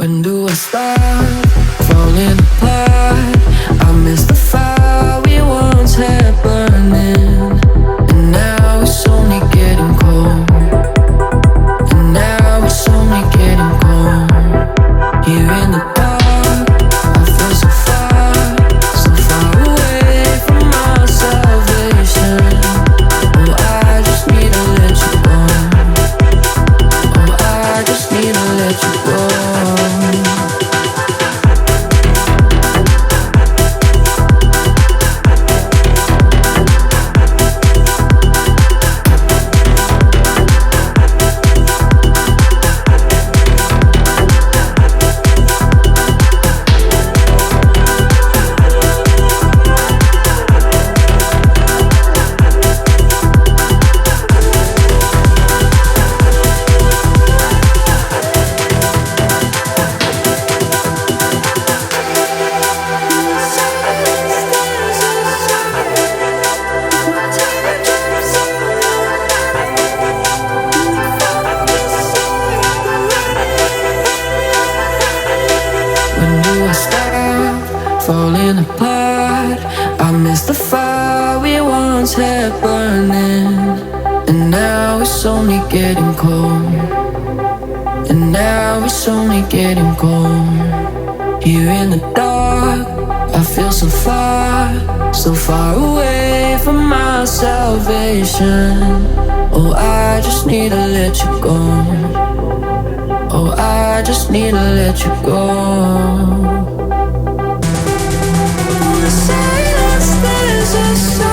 When do I start falling apart? I miss the fire we once had burning, and now it's only getting cold. And now it's only getting cold. Here in the dark, I feel so far away from my salvation. Oh, I just need to let you go. Oh, I just need to let you go. Falling apart, I miss the fire we once had burning, and now it's only getting cold. And now it's only getting cold. Here in the dark, I feel so far away from my salvation. Oh, I just need to let you go. Oh, I just need to let you go. Silence, there's a